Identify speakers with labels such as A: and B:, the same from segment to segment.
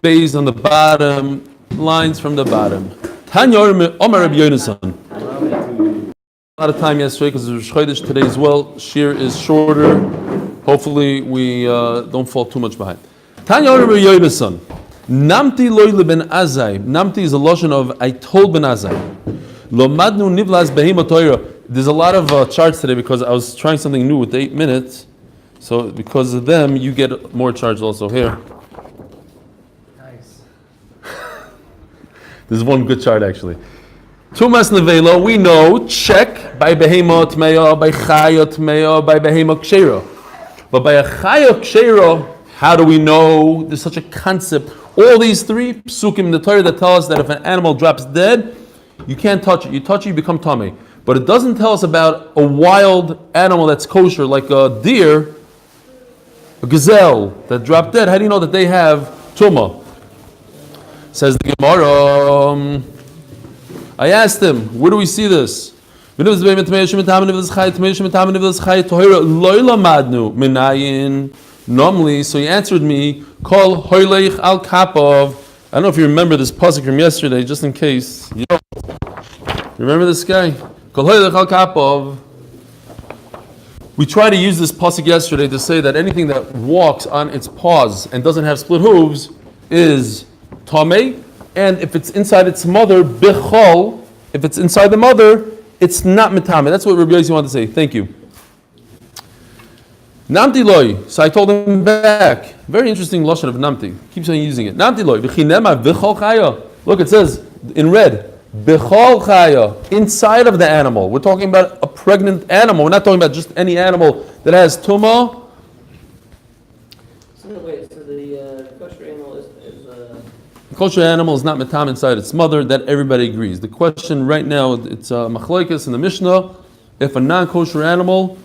A: based on the bottom, lines from the bottom. Tanya Omer Rabbi Yonasan. A lot of time yesterday because it was Chodesh today as well. Shir is shorter. Hopefully we don't fall too much behind. Tanya Omer Rabbi Yonasan. Namti loy ben Azai. Namti is a lotion of I told ben Azai. Lomadnu nivlas behema Torah. There's a lot of charts today because I was trying something new with 8 minutes. So because of them, you get more charge also here. Nice. There's one good chart actually. Tumas nevelo, we know, check by behema tmeya, by chaya tmeya, by behema kshera. But by a chaya kshera, how do we know there's such a concept? All these three psukim in the Torah that tell us that if an animal drops dead, you can't touch it. You touch it, you become tamei. But it doesn't tell us about a wild animal that's kosher, like a deer, a gazelle that dropped dead. How do you know that they have tumah? Says the Gemara. I asked him, where do we see this? Normally, so he answered me, Kol hoylech al kapov. I don't know if you remember this pasuk from yesterday, just in case. You don't. Remember this guy? Kol hoylech al kapov. We tried to use this pasuk yesterday to say that anything that walks on its paws and doesn't have split hooves is tamei, and if it's inside its mother, bichol. If it's inside the mother, it's not mitame. That's what Rabbi Yossi wanted to say. Thank you. Namti loy. So I told him back. Very interesting lashon of namti. Keeps on using it. Namti loy. V'chinema v'chol chaya. Look, it says in red. B'chol chaya. Inside of the animal. We're talking about a pregnant animal. We're not talking about just any animal that has tumah.
B: So wait. So the kosher animal is
A: the kosher animal is not mitam inside its mother. That everybody agrees. The question right now, it's machlokes in the Mishnah. If a non-kosher animal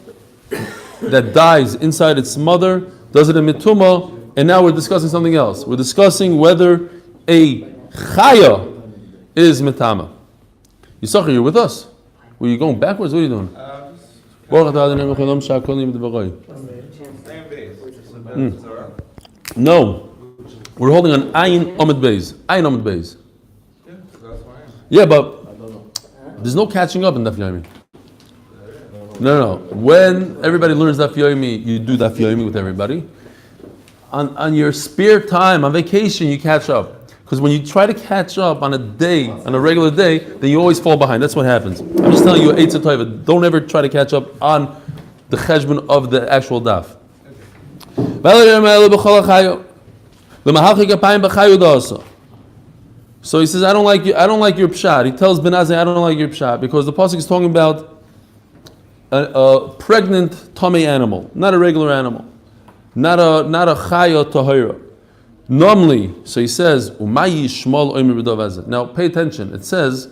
A: that dies inside its mother, does it in mituma? And now we're discussing something else. We're discussing whether a chaya is mitama. Yisachar, you're with us. Were you going backwards? What are you doing? No. We're holding on Ayin Omid Beis. Ayin Omid Beis. Yeah, but there's no catching up in Daf Yomi. No. When everybody learns Daf Yomi, you do Daf Yomi with everybody. On your spare time, on vacation, you catch up. Because when you try to catch up on a day, on a regular day, then you always fall behind. That's what happens. I'm just telling you, Eitz Toiva, don't ever try to catch up on the cheshbon of the actual daf. So he says, I don't like your pshat. He tells Ben Azai, I don't like your pshat, because the pasuk is talking about a pregnant tamei animal, not a regular animal, not a chaya tahira. Normally, so he says, Umayi Shmuel Omer B'Dov Azai. Now pay attention. It says,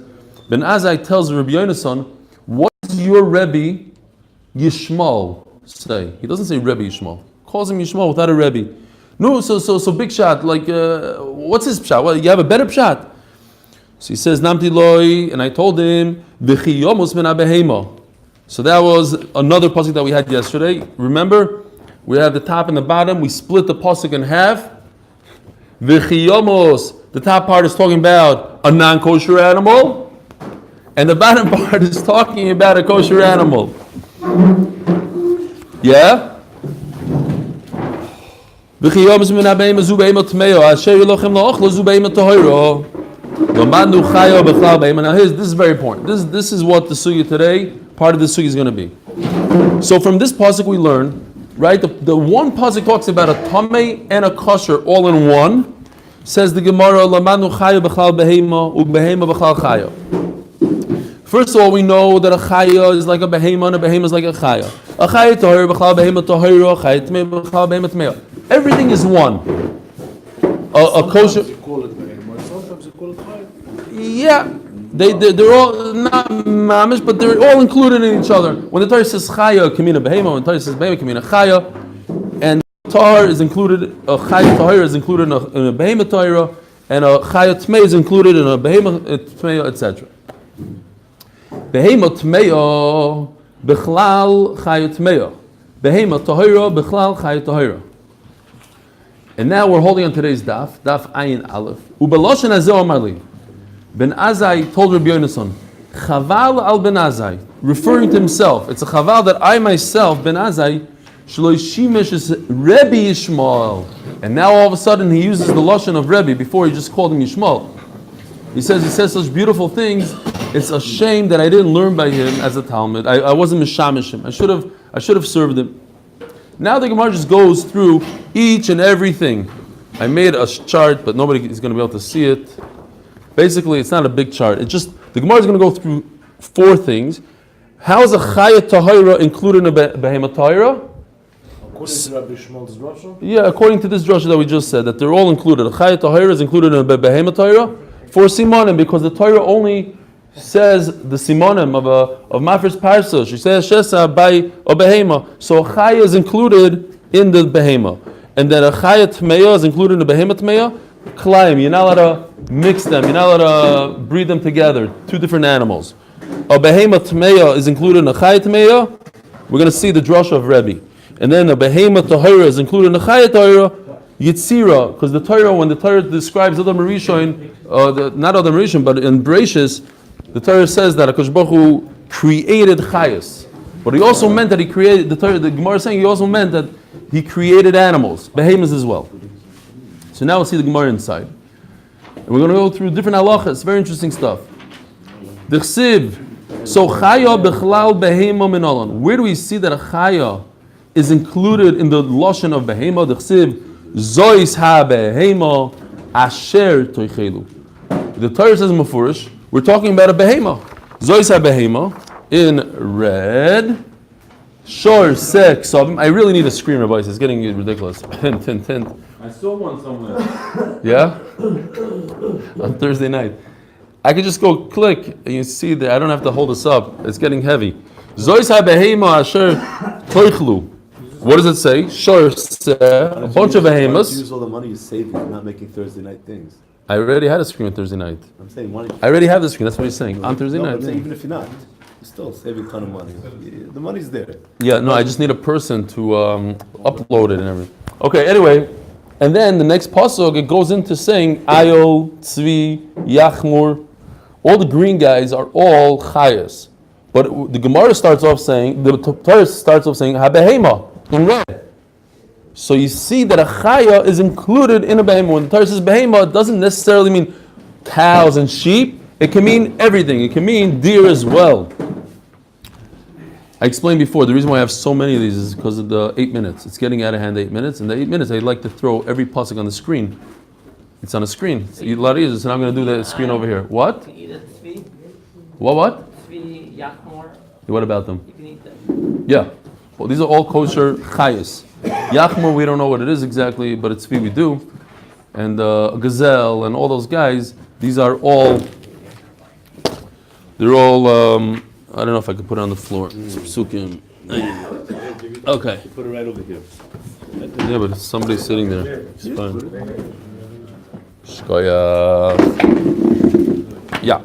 A: Ben Azai tells Rabbi Yonasan, what does your Rebbe Yishmael say? He doesn't say Rebbe Yishmael. Calls him Yishmael without a Rebbe. No, so big shot. Like, what's his pshat? Well, you have a better pshat. So he says, Namti loy, and I told him, V'chi yomus min habehema. So that was another pasuk that we had yesterday. Remember, we have the top and the bottom. We split the pasuk in half. V'chiyomos, the top part is talking about a non-kosher animal, and the bottom part is talking about a kosher animal. Yeah? V'chiyomos min habeima zu beima tmeyo, asher yilochem la'ochlo zu beima tohiro. V'manu chayo b'chlal beima. Now this is very important. This is what the sugya today, part of the sugya is going to be. So from this pasuk we learn, right? The one pasuk talks about a tamei and a kosher all in one. Says the Gemara, Lamanu chaya b'chlal behema u'behema b'chlal chaya. First of all, we know that a chaya is like a behema and a behema is like a chaya. A chaya tahir b'chlal behema tahira, a chaya tmei b'chlal behema tmeya. Everything is one. A kosher.
C: Sometimes you call it behema, sometimes you call it chaya.
A: Yeah, they're all not mamish, but they're all included in each other. When the Torah says chaya, kamina behema, when the Torah says behema, kamina chaya, and tahir is included, a chaya tahir is included in a behema tahira, and a chaya tmei is included in a behema tmei, etc. Behema tmei b'chlal chaya tmei, behema tahira b'chlal chaya tahira. And now we're holding on today's daf Ayin Aleph. Ubeloshen Azeh Amar li. Ben Azai told Rabbi Yonason, Chaval al Ben Azai, referring to himself. It's a chaval that I myself, Ben Azai, Shloi Shimesh is Rebbe Yishmael. And now all of a sudden he uses the lashon of Rebbe before he just called him Yishmael. He says such beautiful things. It's a shame that I didn't learn by him as a Talmud. I wasn't mishamish him. I should have served him. Now the Gemara just goes through each and everything. I made a chart, but nobody is going to be able to see it. Basically, it's not a big chart. It's just the Gemara is going to go through 4 things. How is a chaya tahira included in a behemoth tahira?
C: According to Rabbi Shmuel's drasha?
A: Yeah, according to this drasha that we just said, that they're all included. A chaya tahira is included in a behemoth tahira for simanim, because the Torah only says the simanim of Mafre's parsa. She says shesa by a behema. So a chaya is included in the behema, and then a chaya tmeya is included in the behema tmeya. Klaim, you're not allowed to mix them. You're not allowed to breed them together. 2 different animals. A behema tmeya is included in a chaya tmeya. We're going to see the drasha of Rebbe, and then a behema tahira is included in a chaya tahira. Yitzira, because the Torah, when the Torah describes Adam Rishon, not Adam Rishon, but in Bereshis, the Torah says that HaKadosh Baruch Hu created chayas. But he also meant that he created, the Gemara is saying he also meant that he created animals, behemoths as well. So now we'll see the Gemara inside. And we're going to go through different halachas, very interesting stuff. The chsiv, so chaya bechlal behema min olam. Where do we see that a chaya is included in the lashon of behema? The chsiv, Zois ha behema asher toichelu. The Torah says mafurish, we're talking about a behema. Zois ha behema in red. Shor sek sovim. I really need a screen, Rabbi. It's getting ridiculous. Hint, hint, hint.
D: I saw one somewhere.
A: Yeah? On Thursday night. I could just go click and you see that I don't have to hold this up. It's getting heavy. Zois ha behema asher toichelu. What does it say? Sure, a bunch of behemoths.
E: Use all the money you save for not making Thursday night things.
A: I already had a screen on Thursday night.
E: I'm saying money.
A: I already have the screen. That's what he's saying. On Thursday night.
E: I'm saying even if you're not, you're still saving a ton of money. The money's there.
A: Yeah, no, I just need a person to upload it and everything. Okay, anyway, and then the next pasuk, it goes into saying Ayol, Tzvi, Yachmur. All the green guys are all chayas. But the Gemara starts off saying, the Torah starts off saying, Ha-behema. In red. So you see that a chaya is included in a behema. When the Torah says behema, it doesn't necessarily mean cows and sheep. It can mean everything. It can mean deer as well. I explained before, the reason why I have so many of these is because of the 8 minutes. It's getting out of hand 8 minutes. And the 8 minutes, I'd like to throw every pasuk on the screen. It's on a screen. It's a lot easier. So now I'm going to do the screen over here. What?
B: You can eat it, tzvi.
A: What?
B: Tzvi, yachmor.
A: What about them?
B: You can eat them.
A: Yeah. Well, these are all kosher chayas. Yachmur, we don't know what it is exactly, but it's tzvi we do. And gazelle and all those guys, these are all, they're all, I don't know if I could put it on the floor. Psukim. Okay.
E: Put it right over here.
A: Yeah, but somebody's sitting there. It's fine. Shkoyach. Yeah.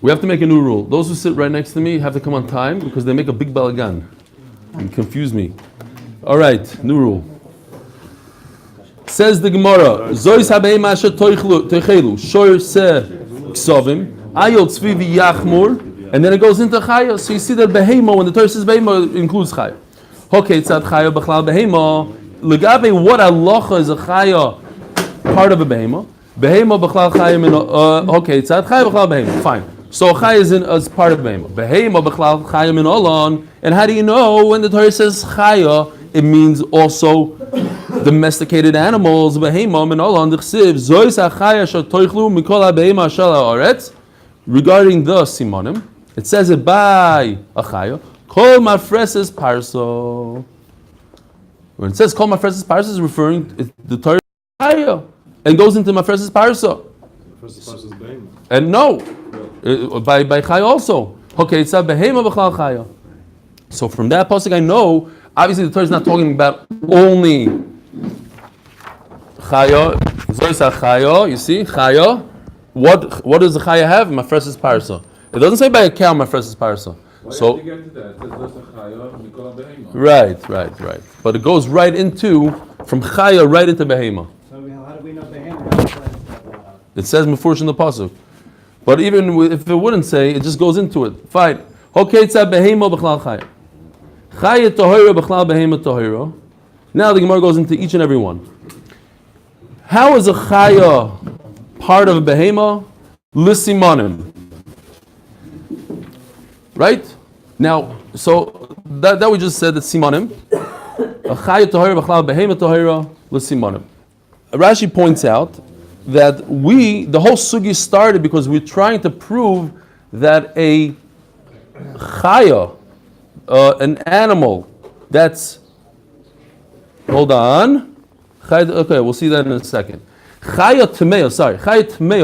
A: We have to make a new rule. Those who sit right next to me have to come on time because they make a big balagan and confuse me. All right, new rule. Says the Gemara, Zois habeim asher toichelu, shor se ksovim, ayol tzvi v'yachmur, and then it goes into chaya. So you see that behema, when the Torah says behema, it includes chaya. Okay, tzad chaya b'chlal behema. Legabe, what halacha is a chaya part of a behema? Behema b'chlal chaya min. Okay, tzad chaya b'chlal behema. Fine. So chaya is as part of behema. Behema b'chlal chaya min olon. And how do you know when the Torah says chaya, it means also domesticated animals? Behema min olon d'chsiv zois hachaya shel toichlu mikol habehema shel haaretz. Regarding the simanim, it says it by a chaya. Kol mafreses parso. When it says kol mafreses parso, is referring to the Torah chaya and goes into mafreses parso. And no, by chaya also. Okay, it's a behema b'chlal chaya. So from that pasuk, I know obviously the Torah is not talking about only chaya. Zois chaya, you see chaya. What does the chaya have? Mafreses parsa. It doesn't say by a cow mafreses parsa. So
D: to get to that? It says, "Lest a chaya mikol behema."
A: right. But it goes right into from chaya right into behema.
F: So how do we know behemoth?
A: It says mefurish in the pasuk. But even if it wouldn't say, it just goes into it. Fine. Hoketza behema b'chlal chaya. Chaya tohira b'chlal behema tohira. Now the Gemara goes into each and every one. How is a chaya part of a behema? Lisimanim. Right? Now, so that we just said that simanim. A chaya tohira b'chlal behema tohira lisimanim. Rashi points out that the whole sugi started because we're trying to prove that a chaya, an animal that's, hold on, okay, we'll see that in a second. Chaya tmeya,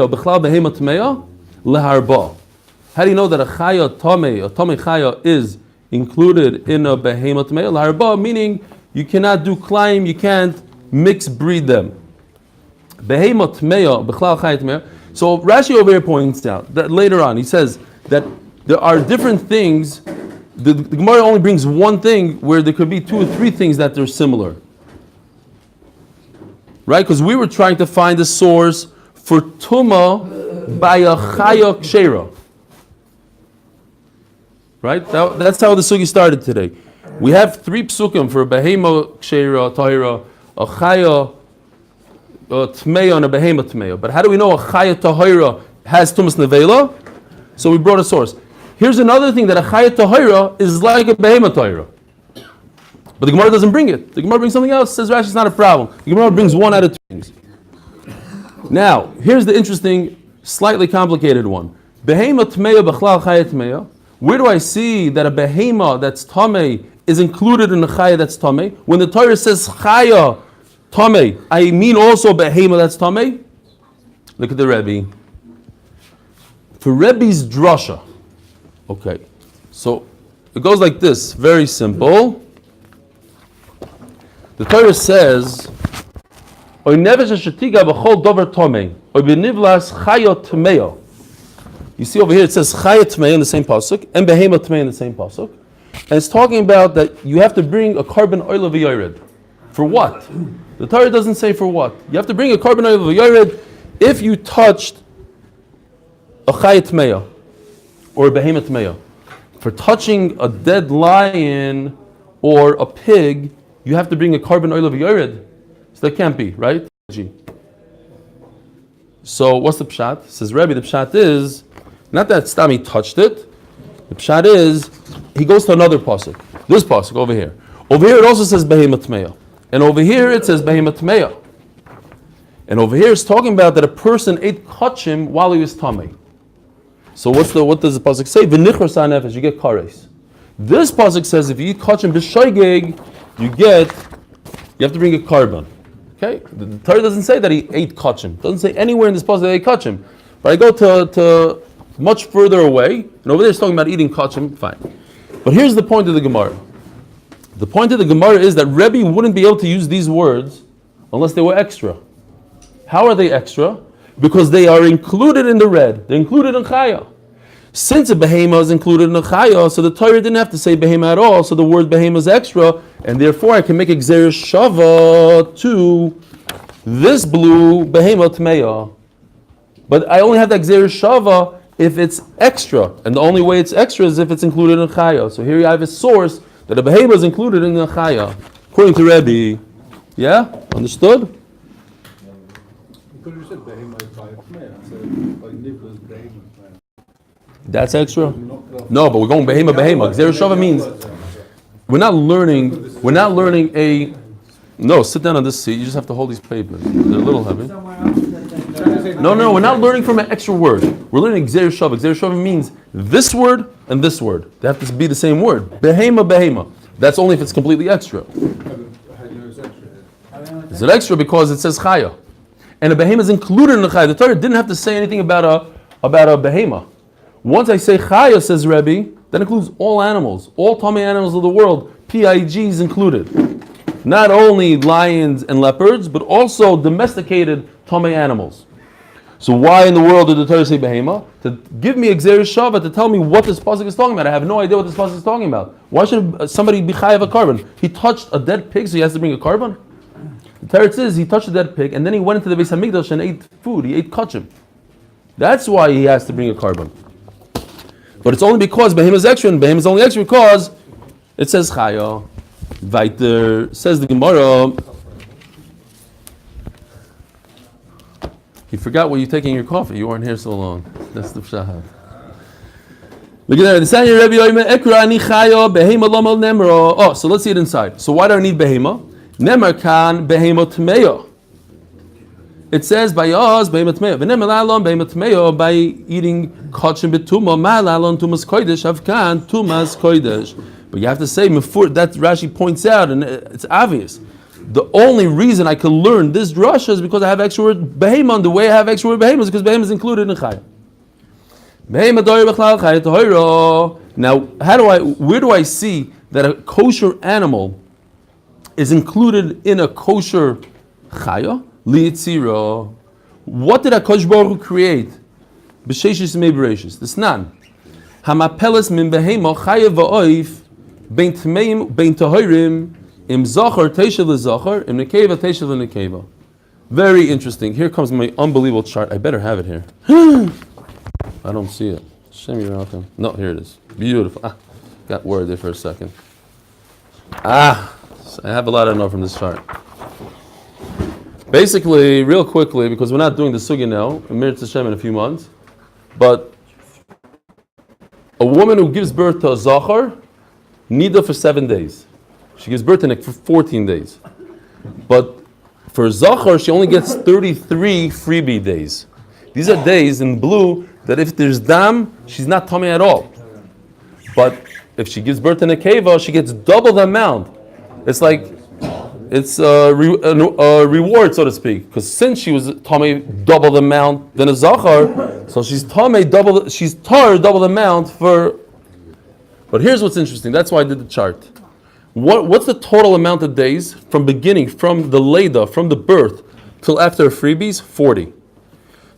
A: b'chlal behema tmeya, leharba. How do you know that a chaya tamei, a tamei chaya is included in a behema tmeya? Leharba, meaning you cannot do climb, you can't mix breed them. Behema tmeya, b'chlal chaya tmeya. So Rashi over here points out that later on he says that there are different things. The Gemara only brings one thing where there could be two or three things that they're similar. Right? Because we were trying to find a source for tuma by a chaya kshera. Right? That's how the sugi started today. We have three psukim for a behema kshera tahira, a chaya tmeya and a behema tmeya. But how do we know a chaya tahira has tumas nevela? So we brought a source. Here's another thing, that a chaya tahira is like a behema tahira. But the Gemara doesn't bring it. The Gemara brings something else. Says Rashi, it's not a problem. The Gemara brings one out of two things. Now, here's the interesting, slightly complicated one. Behema tmeya b'chlal chaya tmeya. Where do I see that a behema that's tamei is included in the chaya that's tamei? When the Torah says chaya tamei, I mean also behema that's tamei? Look at the Rebbe. For Rebbe's drasha, okay, so it goes like this, very simple. The Torah says, "Oy nevesh shetiga b'chol dover tomei, oy benivlas chayot tmeyo." You see over here it says chayot tmeyo in the same pasuk and behema tmeyo in the same pasuk, and it's talking about that you have to bring a carbon oil of v'yored. For what? The Torah doesn't say for what. You have to bring a carbon oil of v'yored if you touched a chayot tmeyo or a behema tmeyo. For touching a dead lion or a pig, you have to bring a carbon oil of yored. So that can't be, right? So what's the pshat? Says Rebbe, the pshat is, not that Stami touched it, the pshat is, he goes to another pasuk. This pasuk over here. Over here it also says behema tmeya. And over here it says behema tmeya. And over here it's talking about that a person ate kachim while he was tamei. So what does the pasuk say? V'nichras ha'nefesh, you get kares. This pasuk says if you eat kachim b'shoigeg, you have to bring a carbon. Okay? The Torah doesn't say that he ate kachim. It doesn't say anywhere in this passage that he ate kachim. But I go to much further away, and over there it's talking about eating kachim, fine. But here's the point of the Gemara. The point of the Gemara is that Rebbe wouldn't be able to use these words unless they were extra. How are they extra? Because they are included in the red. They're included in chaya. Since a behema is included in a chaya, so the Torah didn't have to say behema at all, so the word behema is extra, and therefore I can make a gzeir shava to this blue behema tmeya. But I only have that gzeir shava if it's extra, and the only way it's extra is if it's included in chaya. So here you have a source that a behema is included in the chaya, according to Rebbe. Yeah? Understood?
D: Because you said behema is by tmeya, so by nivlas behema.
A: That's extra? No, but we're going behema. Gzeir shava means we're not learning a. No, sit down on this seat. You just have to hold these papers. They're a little heavy. No, we're not learning from an extra word. We're learning gzeir shava. Gzeir shava means this word and this word. They have to be the same word. Behema. That's only if it's completely extra. Is it extra because it says chaya? And a behema is included in the chaya. The Torah didn't have to say anything about a behema. Once I say chaya, says Rebbe, that includes all animals, all tamei animals of the world, PIGs included. Not only lions and leopards, but also domesticated tamei animals. So why in the world did the Torah say behema? To give me a gzeir shava, to tell me what this pasuk is talking about. I have no idea what this pasuk is talking about. Why should somebody be chayav a carbon? He touched a dead pig, so he has to bring a carbon? The Torah says he touched a dead pig, and then he went into the Beis Hamikdash and ate food. He ate kachim. That's why he has to bring a carbon. But it's only because behema is extra, and behema is only extra because it says chaya. Weiter says the Gemara. You forgot where you're taking your coffee. You weren't here so long. That's the pshat. Look at there. The Sanya Rebbe Yoime Ekra ani chaya behema lomal nemro. Oh, so let's see it inside. So why do I need behema? Nemar kan behema tmeya. It says by us behema tmeya. V'nemar lalon behema tmeya by eating kachim betuma. Ma lalon tumas kodesh avkan tumas kodesh. But you have to say that Rashi points out, and it's obvious. The only reason I can learn this drasha is because I have extra word behema. The way I have extra word behema is because behema is included in chaya. Behema doyer b'chlal chaya tohiro. Now, where do I see that a kosher animal is included in a kosher chaya? Liyitzira. What did HaKadosh Baruch Hu create? B'sheishis mei b'reishis. This nan. Hamapeles min behema chaya v'oif bein tmeim bein tohirim. Im zachar teisha l'zachar, im nekeva teisha l'nekeva. Very interesting. Here comes my unbelievable chart. I better have it here. I don't see it. Shem Yerachim. No, here it is. Beautiful. Got worried there for a second. I have a lot to know from this chart. Basically, real quickly, because we're not doing the sugya now, Mir Hashem in a few months, but a woman who gives birth to a zachar, nida for 7 days. She gives birth to it for 14 days. But for Zachar, she only gets 33 freebie days. These are days in blue that if there's dam, she's not tummy at all. But if she gives birth to Nekeva, she gets double the amount. It's like, it's a reward, so to speak. Because since she was tummy double the amount than a Zachar, so she's tummy she's tar double the amount for. But here's what's interesting. That's why I did the chart. What's the total amount of days from beginning, from the Leda, from the birth, till after freebies? 40.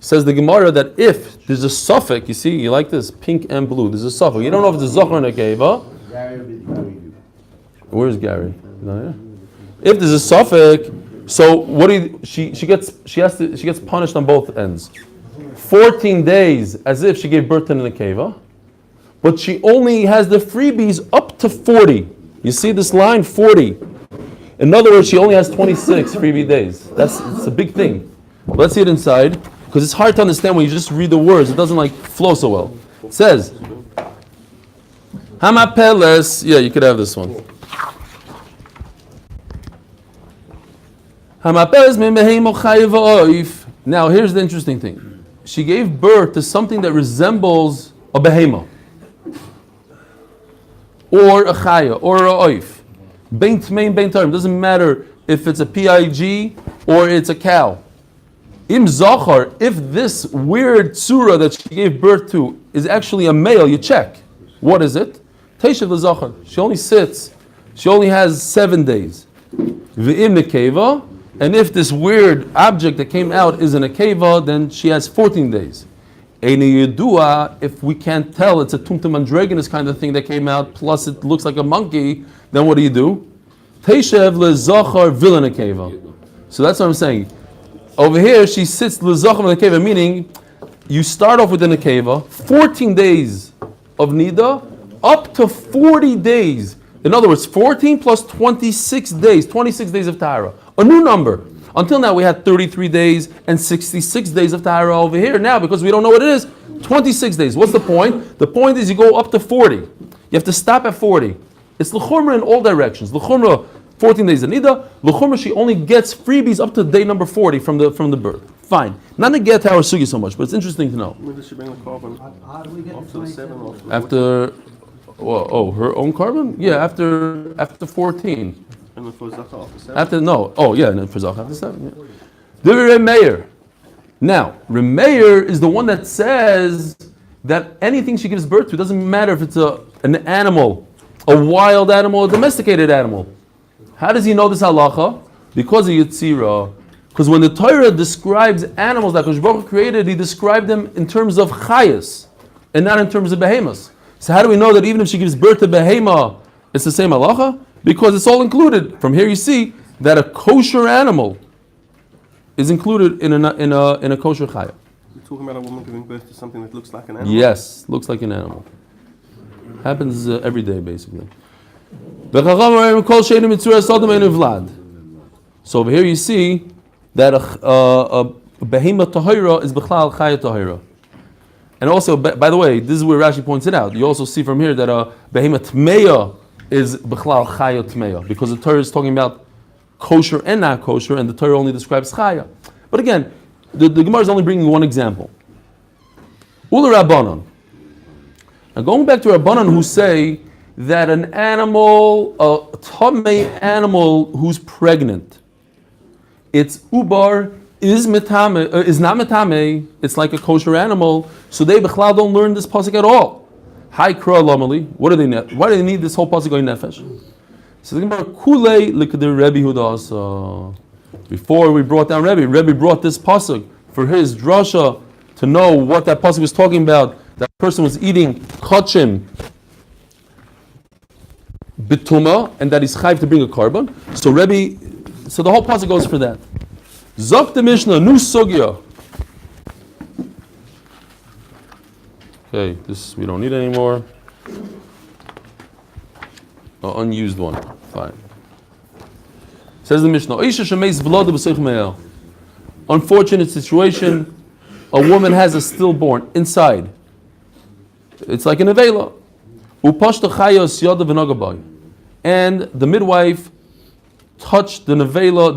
A: Says the Gemara that if there's a suffix, you see, you like this, pink and blue, there's a suffix. You don't know if it's a Zachar or a Nekeva. Where's Gary? Not here. If there's a suffix, so what do you, she gets punished on both ends. 14 days as if she gave birth to a Nekeva, but she only has the freebies up to 40. You see this line, 40. In other words, she only has 26 freebie days. It's a big thing. Let's see it inside, because it's hard to understand when you just read the words. It doesn't flow so well. It says, Hamapeles. Yeah, you could have this one. Hamapeles min behemo chayiv v'oif. Now, here's the interesting thing. She gave birth to something that resembles a behemo, or a chaya, or a oif. Bein tmeim, bein tarim. Doesn't matter if it's a pig or it's a cow. Im zachar, if this weird surah that she gave birth to is actually a male, you check. What is it? Teishav l'zachar. She only has 7 days. V'im nekeva, and if this weird object that came out is an nekeva, then she has 14 days. If we can't tell, it's a tumtum androgynous kind of thing that came out, plus it looks like a monkey, then what do? Teishev lezachar vilanakeva. So that's what I'm saying. Over here, she sits lezachar vilanakeva, meaning you start off with the nekeva, 14 days of nida, up to 40 days. In other words, 14 plus 26 days, 26 days of tahara. A new number. Until now we had 33 days and 66 days of tahara over here. Now, because we don't know what it is, 26 days. What's the point? The point is you go up to 40. You have to stop at 40. It's l'chumra in all directions. L'chumra, 14 days of nida. L'chumra, she only gets freebies up to day number 40 from the birth. Fine. Not to get our sugi so much, but it's interesting to know.
E: When does she bring the carbon?
F: How do we get
E: After
F: to
E: the 7
F: 26?
E: or
A: After, her own carbon? Yeah, after 14.
E: and for Zachar after 7?
A: After, no. Oh, yeah, and then for Zachar after 7. Yeah. The Remeir. Now, Remeir is the one that says that anything she gives birth to, doesn't matter if it's an animal, a wild animal, a domesticated animal. How does he know this halacha? Because of Yitzira. Because when the Torah describes animals that Kosh Baruch Hu created, he described them in terms of chayas and not in terms of behemoths. So how do we know that even if she gives birth to behema, it's the same halacha? Because it's all included. From here you see that a kosher animal is included in a kosher chaya.
G: You're talking about a woman giving birth to something that looks like an animal?
A: Yes, looks like an animal. Happens every day, basically. So over here you see that a behema tahira is b'chlal chaya tahira. And also, by the way, this is where Rashi points it out. You also see from here that a behema tmeya is b'chlal chaya tmeya, because the Torah is talking about kosher and not kosher, and the Torah only describes chaya. But again, the Gemara is only bringing one example. Ula Rabbanon. Now going back to Rabbanon who say that an animal, a tamei animal who's pregnant, its ubar is not metame, it's like a kosher animal, so they b'chlal don't learn this pasuk at all. Hi kra lamali. What do they need? Why do they need this whole pasuk going nefesh? So the Gemara kulei l'kadir Rebbe Hudas. Before we brought down Rebbe brought this pasuk for his drasha to know what that pasuk was talking about. That person was eating kachim bituma, and that he's chayv to bring a carbon. So so the whole pasuk goes for that. Zok the Mishnah, new sugya. Okay, this we don't need anymore. Unused one. Fine. Says the Mishnah, unfortunate situation, a woman has a stillborn inside. It's like an avela. And the midwife touched the nevela,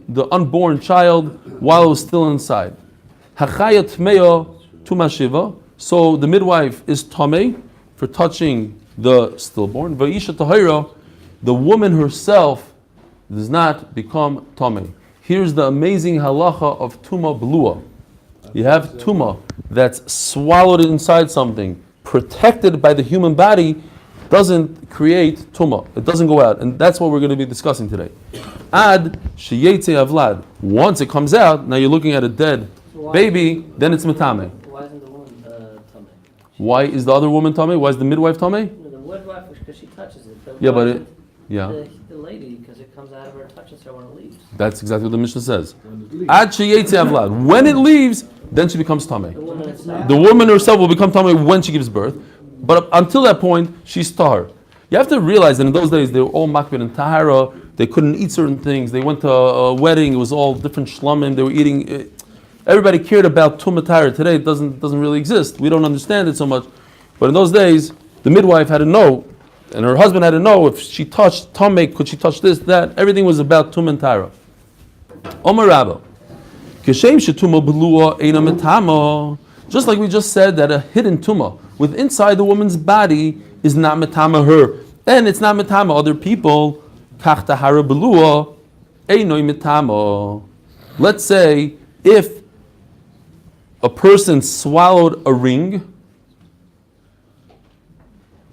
A: the unborn child, while it was still inside. So the midwife is tamei for touching the stillborn. The woman herself does not become tamei. Here's the amazing halacha of tuma blua. You have tuma that's swallowed inside something, protected by the human body, doesn't create tuma. It doesn't go out, and that's what we're going to be discussing today. Ad sheyetze avlad. Once it comes out, now you're looking at a dead baby, then it's metame.
B: Why isn't the woman tamei?
A: Why is the other woman tamei? Why is the midwife tamei?
B: The midwife, because she touches it. The lady, because it comes out of her, touches her when it leaves.
A: That's exactly what the Mishnah says. Ad sheyetze avlad. When it leaves, then she becomes tamei. The woman herself will become tamei when she gives birth. But until that point, she's tahar. You have to realize that in those days, they were all makbid and tahara. They couldn't eat certain things. They went to a wedding. It was all different shlamim. They were eating. Everybody cared about tumah tahara. Today, it doesn't really exist. We don't understand it so much. But in those days, the midwife had to know, and her husband had to know if she touched tamei, could she touch this, that. Everything was about tumah and tahara. Omar Rabba. Kishem shetuma belua eina metama. Just like we just said that a hidden tumah with inside the woman's body is not metama her, and it's not metama other people. Kach tahara belua einoi metama. Let's say if a person swallowed a ring,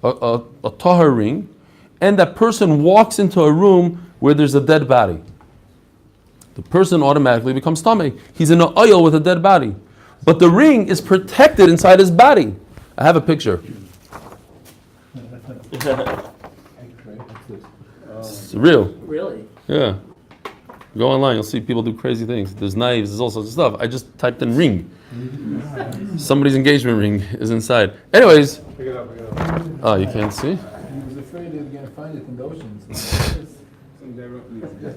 A: a tahar ring, and that person walks into a room where there's a dead body, the person automatically becomes tamei. He's in an oil with a dead body. But the ring is protected inside his body. I have a picture. It's real.
B: Really?
A: Yeah. Go online, you'll see people do crazy things. There's knives, there's all sorts of stuff. I just typed in ring. Somebody's engagement ring is inside. Anyways.
D: Pick it up.
A: Oh, you can't see?
D: He was afraid he was going to find it in the ocean.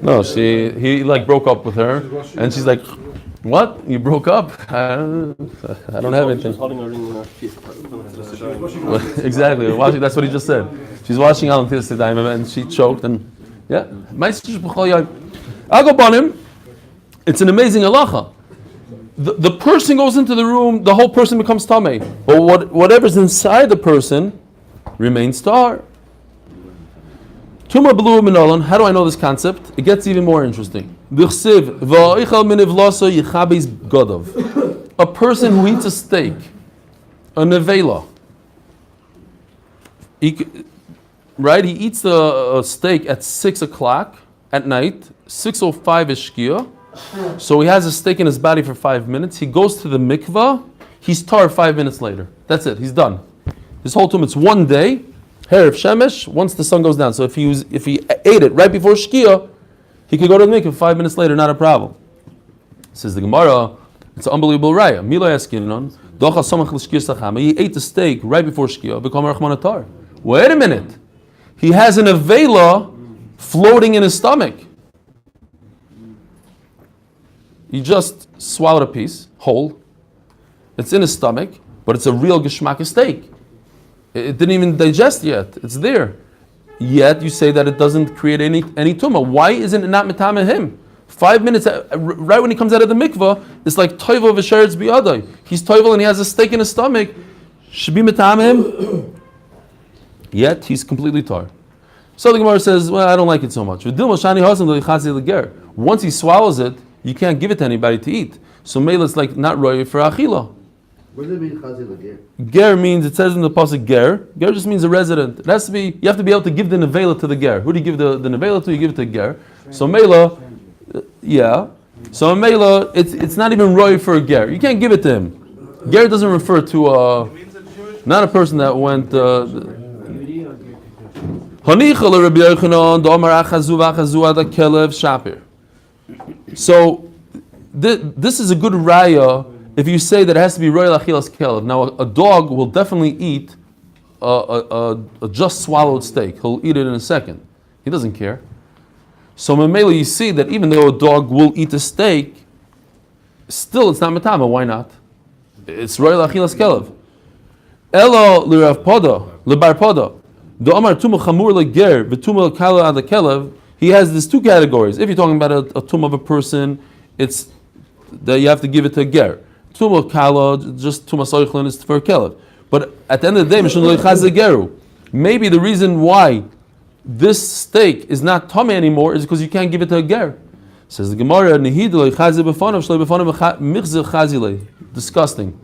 A: No, he broke up with her, and she's like, "What? You broke up? I don't have anything."
G: She's holding a ring in her fist.
A: Exactly. That's what he just said. She's washing Alan Tirsidaim, and she choked, and yeah. It's an amazing halacha. The person goes into the room, the whole person becomes tamei, but whatever's inside the person remains tahar. Tuma b'lu minolan. How do I know this concept? It gets even more interesting. A person who eats a steak, a nevela, he eats a steak at 6 o'clock at night, 6:05 is shkia, So he has a steak in his body for 5 minutes. He goes to the mikvah. He's tar 5 minutes later. That's it. He's done. His whole tumah, it's 1 day. Hair of shemesh. Once the sun goes down. So if he ate it right before shkia, he could go to the mikvah 5 minutes later. Not a problem. Says the Gemara. It's an unbelievable raya. Mila eskinon. He ate the steak right before shkia. Become rachman tar. Wait a minute. He has an avela floating in his stomach. He just swallowed a piece, whole. It's in his stomach, but it's a real geschmack steak. It didn't even digest yet. It's there. Yet you say that it doesn't create any tumah. Why isn't it not mitame him? 5 minutes, right when he comes out of the mikvah, it's like toivel v'sheretz biyadai. He's toivel and he has a steak in his stomach. Should be mitame him. Yet he's completely tar. So the Gemara says, well, I don't like it so much. Once he swallows it, you can't give it to anybody to eat. So mele it's like not roy for achila.
H: What does it mean, chazi l'ger?
A: Ger means, it says in the pasuk ger. Ger just means a resident. It has to be, you have to be able to give the nevela to the ger. Who do you give the nevela to? You give it to ger. So mele, yeah. So mele, it's not even roy for a ger. You can't give it to him. Ger doesn't refer to not a person that went. So this is a good raya if you say that it has to be royal achilas kelev. Now a dog will definitely eat a just swallowed steak. He'll eat it in a second. He doesn't care. So memela, you see that even though a dog will eat a steak, still it's not matama. Why not? It's royal achilas kelev. Elo l'rav poda l'bar poda. The Amar Tumah Chamur Leger, V'Tumah Kala Ad Kelev, he has these two categories. If you're talking about a tumah of a person, it's that you have to give it to a ger. Tumah Kala, just Tumah Soichlin is for a Kelev. But at the end of the day, maybe the reason why this steak is not tumah anymore is because you can't give it to a ger. Says the Gemara, disgusting.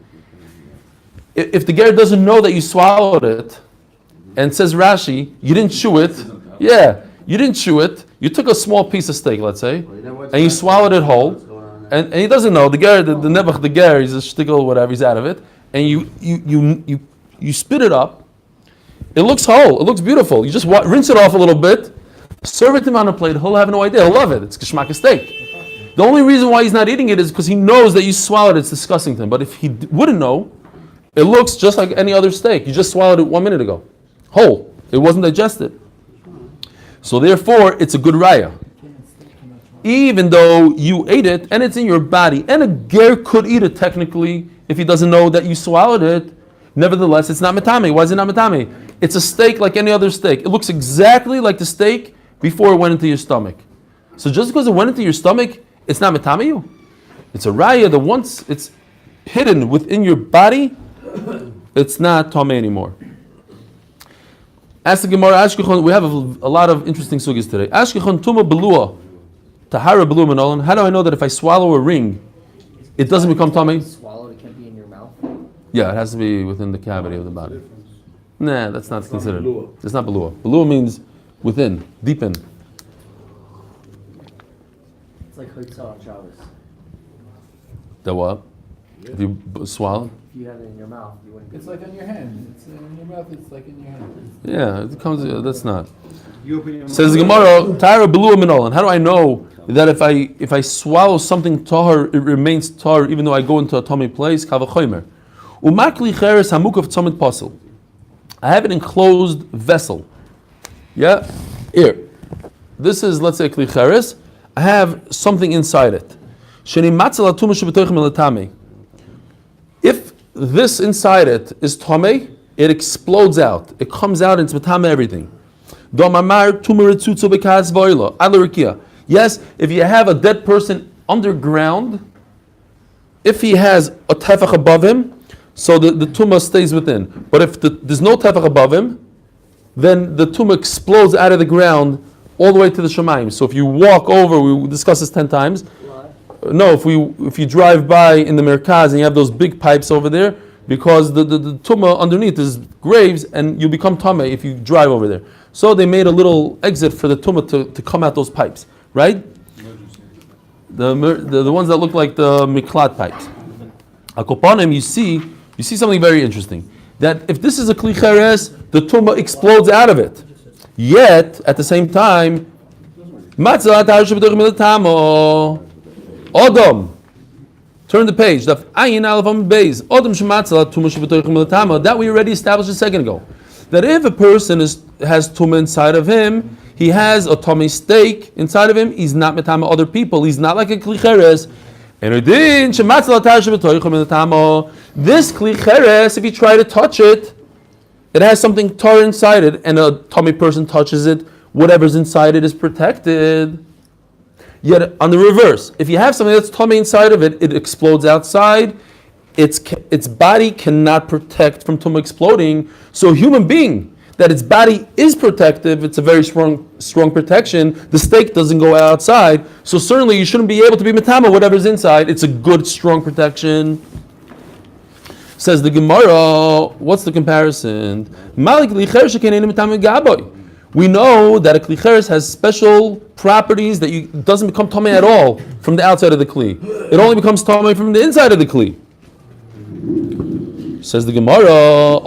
A: If the ger doesn't know that you swallowed it, and says Rashi, you didn't chew it. Yeah, you didn't chew it. You took a small piece of steak, let's say, and you swallowed it whole. And he doesn't know. The ger, the nebuch, the ger, he's a shtickle, whatever, he's out of it. And you spit it up. It looks whole. It looks beautiful. You just rinse it off a little bit, serve it to him on a plate. He'll have no idea. He'll love it. It's geschmack steak. The only reason why he's not eating it is because he knows that you swallowed it. It's disgusting to him. But if he wouldn't know, it looks just like any other steak. You just swallowed it 1 minute ago. Whole. It wasn't digested. So therefore, it's a good raya. Even though you ate it and it's in your body, and a ger could eat it technically if he doesn't know that you swallowed it, nevertheless, it's not matame. Why is it not matame? It's a steak like any other steak. It looks exactly like the steak before it went into your stomach. So just because it went into your stomach, it's not matame you. It's a raya that once it's hidden within your body, it's not tame anymore. Ask the Gemara, Ashkechon, we have a lot of interesting sugis today. Ashkechon tuma belua, tahara belua menolan. How do I know that if I swallow a ring, it doesn't become tummy?
B: Swallow, it can't be in your mouth.
A: Yeah, it has to be within the cavity of the body. Nah, that's not considered. It's not belua. Belua means within, deep in.
B: It's like hotel on Shabbos.
A: The what? If you swallow?
B: If you have it in your mouth, you wouldn't.
D: It's like on your hand. It's in your mouth. It's like in your hand.
A: Yeah, it comes. That's not.
D: You open your
A: Says the Gemara, Tara belua minolan. How do I know that if I swallow something tahar, it remains tahar even though I go into a tummy place? Kavachomer. Umakli cheres hamuk of tzomit pasul. I have an enclosed vessel. Yeah, here. This is, let's say, kli cheres. I have something inside it. Sheni matzal atuma shebetoichem elatame. If this inside it is tamei, it explodes out. It comes out and it's matame everything. Yes, if you have a dead person underground, if he has a tefach above him, so the tumah stays within. But if there's no tefach above him, then the tumah explodes out of the ground all the way to the shamayim. So if you walk over, we discussed this 10 times. No, if you drive by in the merkaz and you have those big pipes over there, because the tumah underneath is graves and you become tameh if you drive over there. So they made a little exit for the tumah to come out those pipes, right? the ones that look like the miklat pipes. Akopanim, you see something very interesting. That if this is a kli cheres, the tumah explodes out of it. Yet at the same time, Adam. Turn the page. That we already established a second ago. That if a person has tumah inside of him, he has a tummy steak inside of him. He's not metama other people. He's not like a kli cheres. This kli cheres, if you try to touch it, it has something tar inside it, and a tummy person touches it. Whatever's inside it is protected. Yet on the reverse, if you have something that's tummy inside of it, it explodes outside. Its body cannot protect from tumah exploding. So a human being that its body is protective, it's a very strong protection. The steak doesn't go outside, so certainly you shouldn't be able to be metama whatever's inside. It's a good, strong protection. Says the Gemara, what's the comparison? We know that a kli cheres has special properties that it doesn't become tamei at all from the outside of the kli. It only becomes tamei from the inside of the kli. Says the Gemara,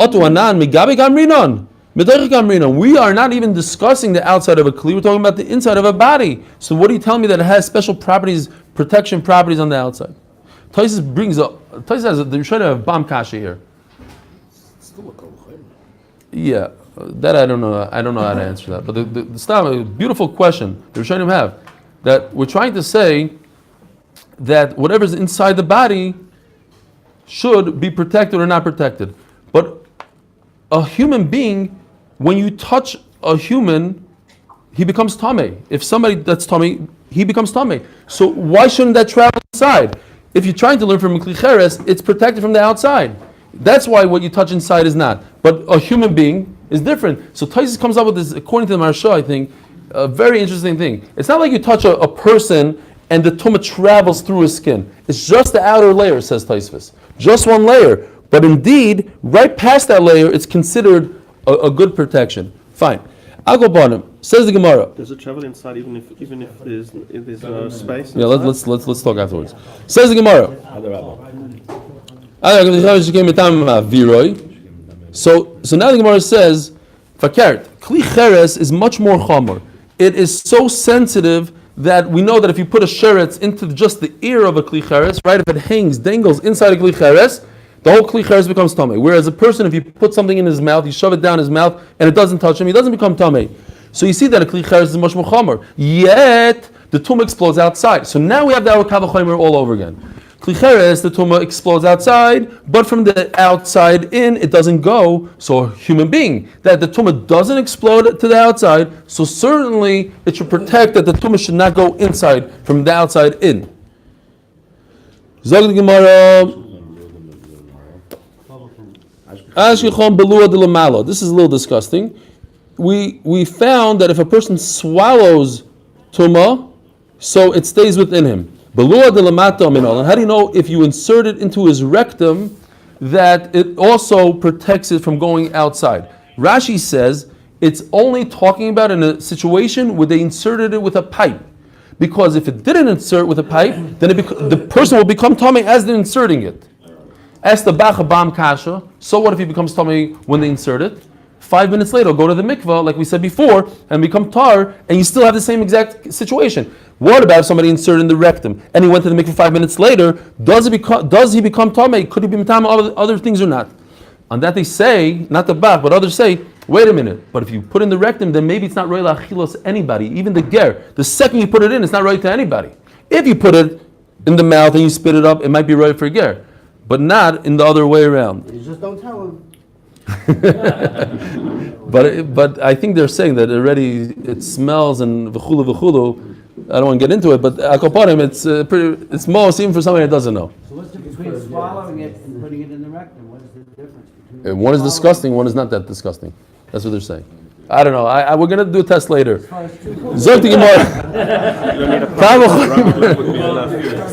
A: we are not even discussing the outside of a kli, we're talking about the inside of a body. So what do you tell me that it has special properties, protection properties on the outside? Taisus has they're trying to have bam kasha here. Yeah, that I don't know how to answer that. But the style, a beautiful question the Rishonim have, that we're trying to say that whatever's inside the body should be protected or not protected. But a human being, when you touch a human, he becomes tamei. If somebody that's tamei, he becomes tamei. So why shouldn't that travel inside? If you're trying to learn from a kli cheres, it's protected from the outside. That's why what you touch inside is not. But a human being is different. So Taisus comes up with this, according to the Maharsha, I think, a very interesting thing. It's not like you touch a person and the tumah travels through his skin. It's just the outer layer, says Taisus. Just one layer. But indeed, right past that layer, it's considered a good protection. Fine. I'll go bottom. Says the Gemara.
G: Does it travel inside even if there's space?
A: Yeah, let's talk afterwards. Says the Gemara. So now the Gemara says, Fakert, Kli Cheres is much more chomer. It is so sensitive that we know that if you put a sheretz into just the ear of a Kli Cheres, right, if it dangles inside a Kli Cheres, the whole Kli Cheres becomes tamei. Whereas a person, if you put something in his mouth, you shove it down his mouth, and it doesn't touch him, he doesn't become tamei. So you see that a Kli Cheres is much more chomer. Yet, the tumah explodes outside. So now we have the Kavachomer all over again. Kli Cheres, the tumah explodes outside, but from the outside in, it doesn't go. So a human being, that the tumah doesn't explode to the outside, so certainly it should protect that the tumah should not go inside from the outside in. Zog the Gemara. This is a little disgusting. We found that if a person swallows tumah, so it stays within him. And how do you know if you insert it into his rectum that it also protects it from going outside? Rashi says it's only talking about in a situation where they inserted it with a pipe. Because if it didn't insert with a pipe, then the person will become tamei as they're inserting it. Ask the Bacha Bam Kasha, so what if he becomes tamei when they insert it? 5 minutes later, go to the mikvah, like we said before, and become tar, and you still have the same exact situation. What about if somebody inserted in the rectum, and he went to the mikvah 5 minutes later? Does he become tamei? Could he be metama other things or not? On that they say, not the Bach, but others say, wait a minute, but if you put in the rectum, then maybe it's not roy lachilos anybody, even the ger. The second you put it in, it's not roy to anybody. If you put it in the mouth and you spit it up, it might be roy for ger, but not in the other way around.
H: You just don't tell him.
A: But I think they're saying that already it smells and v'chulu v'chulu. I don't want to get into it, but akoparim, it's most even for somebody that doesn't know.
F: So what's the difference between swallowing it and putting it in the rectum? What is the difference between
A: One is disgusting, one is not that disgusting. That's what they're saying. I don't know. We're going to do a test later. Zog the Gemara.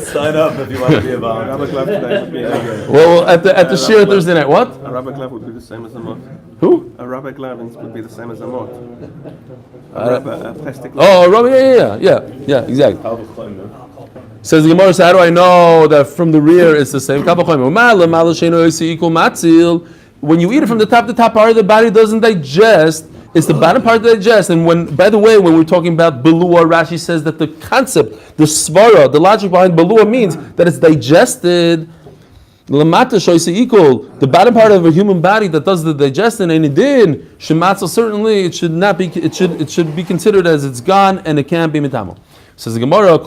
E: Sign up if you want to be a Baal.
A: Well, at the Shir Thursday night, what?
G: A rubber glove would be the same as a mot.
A: Who?
G: A rubber glove would be the same as a mot. A plastic glove.
A: Oh, rubber, yeah, exactly. Says the Gemara, so how do I know that from the rear it's the same? When you eat it from the top part of the body doesn't digest. It's the bottom part that digests. And when, by the way, when we're talking about Belua, Rashi says that the concept, the svara, the logic behind Belua means that it's digested. Lamata shoyse equal. The bottom part of a human body that does the digestion, and it did. Shematzel, certainly it should not be. It should be considered as it's gone and it can't be mitamo. Says the Gemara, the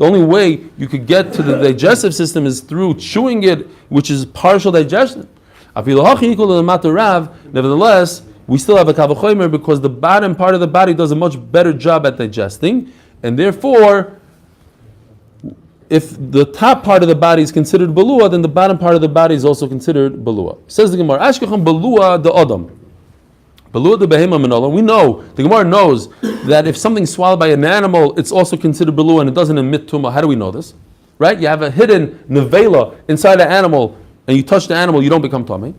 A: only way you could get to the digestive system is through chewing it, which is partial digestion. Nevertheless, we still have a kavachomer because the bottom part of the body does a much better job at digesting, and therefore, if the top part of the body is considered belua, then the bottom part of the body is also considered belua. Says the Gemara, Ashkecham belua the adam. Belua the behema minola. We know, the Gemara knows that if something's swallowed by an animal, it's also considered belua and it doesn't emit tumah. How do we know this? Right? You have a hidden nevela inside the animal, and you touch the animal, you don't become tamei.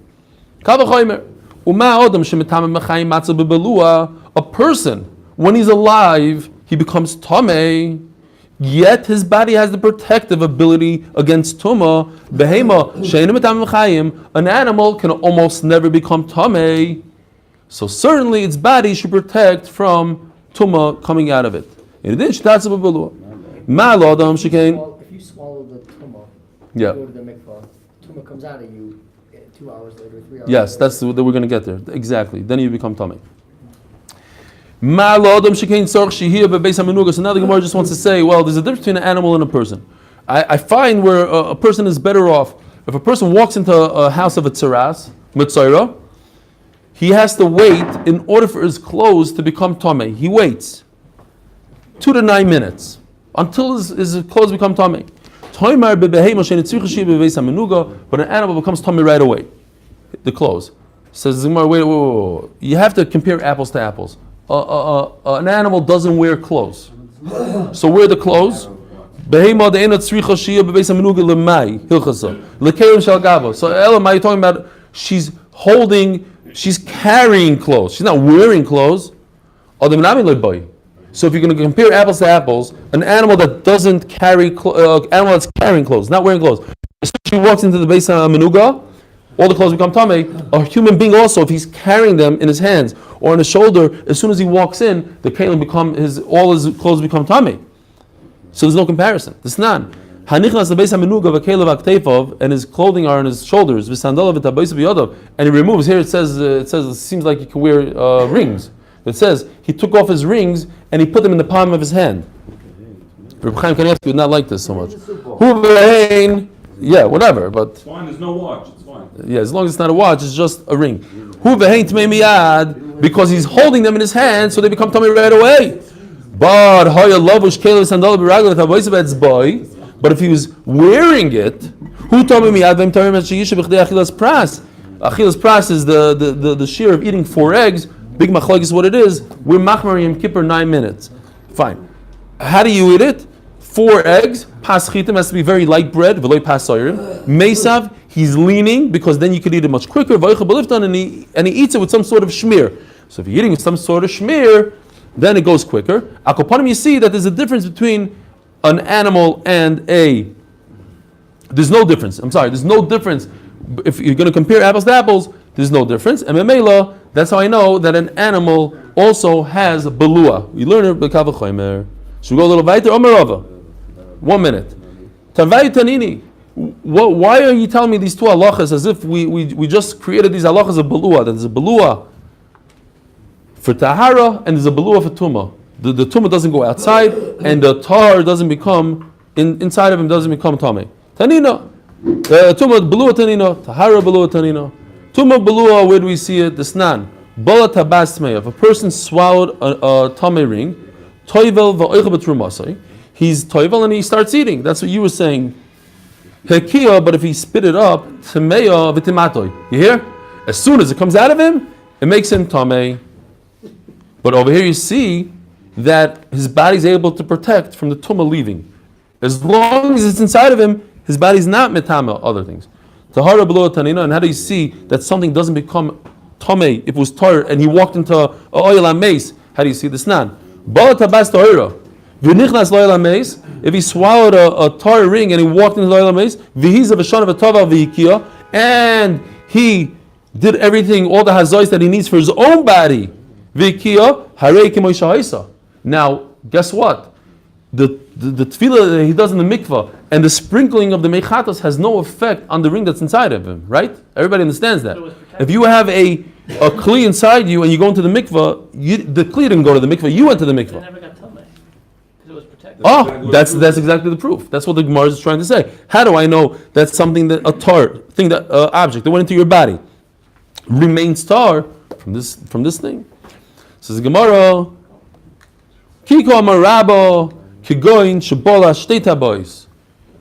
A: A person, when he's alive, he becomes tamei, yet his body has the protective ability against tumah. An animal can almost never become tamei. So certainly its body should protect from tumah coming out of it. In addition, that's a belua.
I: If you swallow the tumah,
A: Yeah.
I: you go to the mikvah, tumah comes out of you 2 hours later, 3 hours
A: Yes,
I: later.
A: that's we're going to get there. Exactly. Then you become tummy. So now the Gemara just wants to say, well, there's a difference between an animal and a person. I find where a person is better off. If a person walks into a house of a tzaras, mitzayra, he has to wait in order for his clothes to become tamei. He waits 2 to 9 minutes until his clothes become tamei. But an animal becomes tamei right away. The clothes. Says Zimar, wait. You have to compare apples to apples. An animal doesn't wear clothes. So where are the clothes? So Elamai, you're talking about she's carrying clothes. She's not wearing clothes. So if you're going to compare apples to apples, an animal that doesn't carry animal that's carrying clothes, not wearing clothes. As soon as she walks into the Beis HaMenuga, all the clothes become tamei. A human being also, if he's carrying them in his hands or on his shoulder, as soon as he walks in, the kelim all his clothes become tamei. So there's no comparison. There's none. Hanichnas the Beis HaMenuga v'kelev akteifov, and his clothing are on his shoulders. V'sandalav v'tabayis b'yodav, and he removes. Here it says it seems like he can wear rings. It says he took off his rings and he put them in the palm of his hand. Reb Chaim Kanievsky would not like this so much. Yeah, whatever, but
J: It's fine, there's no watch, it's fine.
A: yeah, as long as it's not a watch, it's just a ring. Because he's holding them in his hand, so they become tamei right away. But if he was wearing it, who told me Achilas pras is the shear of eating 4 eggs. Big machlok is what it is. We're machmar Yom Kippur 9 minutes. Fine. How do you eat it? 4 eggs. Pas chitim has to be very light bread. V'loy pas soirim. Mesav, he's leaning because then you could eat it much quicker. And he eats it with some sort of shmir. So if you're eating with some sort of shmir, then it goes quicker. Akopanim, you see that there's a difference between an animal and a. There's no difference. There's no difference. If you're going to compare apples to apples, there's no difference. And memela, that's how I know that an animal also has belua. We learn it b'kavachomer. Should we go a little weiter? Omerova. 1 minute. Tanvayu tanini. Why are you telling me these 2 halachas as if we just created these halachas of belua? That there's a belua for tahara and there's a belua for tumah. The tumah doesn't go outside and the tar doesn't become inside of him doesn't become tamei. Tanina. Tumah belua tanina. Tahara belua tanina. Tumah belua, where do we see it? The snan. Bala tabas tmei. If a person swallowed a tamei ring, toivel va'oicha b'trumasai, he's toivel and he starts eating. That's what you were saying. Hekia, but if he spit it up, tmeya v'timatoi. You hear? As soon as it comes out of him, it makes him tamei. But over here you see that his body's able to protect from the tumah leaving. As long as it's inside of him, his body's not metama other things. Tahara below tanina, and how do you see that something doesn't become tamei if it was tar and he walked into oil and mace? How do you see this? Nan bala tabas tahira. V'nichnas lo'el ha'meis, if he swallowed a tar ring and he walked into lo'el ha'meis, v'hiz v'shon v'tova v'hikia, and he did everything, all the hazois that he needs for his own body, v'hikia, harei k'moy shahisa. Now, guess what? The tefillah that he does in the mikvah and the sprinkling of the mechatos has no effect on the ring that's inside of him, right? Everybody understands that. If you have a kli inside you and you go into the mikvah, the kli didn't go to the mikvah, you went to the
B: They
A: mikvah.
B: never got tummy because it was protected.
A: Oh, that's exactly the proof. That's what the Gemara is trying to say. How do I know that's something that a tar thing, that object that went into your body remains tar from this thing? Says the Gemara, Kiko Amarabo Kigoin Shabola Shteta boys.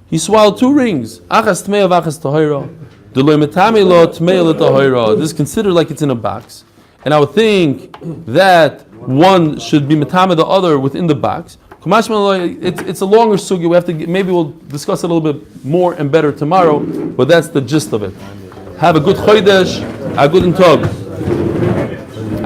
A: He swallowed 2 rings. Achas Tmei of Achas Tahira. Deloy Metame Lo Tmei Lo Tahira. This is considered like it's in a box. And I would think that one should be Metame the other within the box. It's a longer sugi. We have to maybe we'll discuss it a little bit more and better tomorrow. But that's the gist of it. Have a good chodesh, a good tov.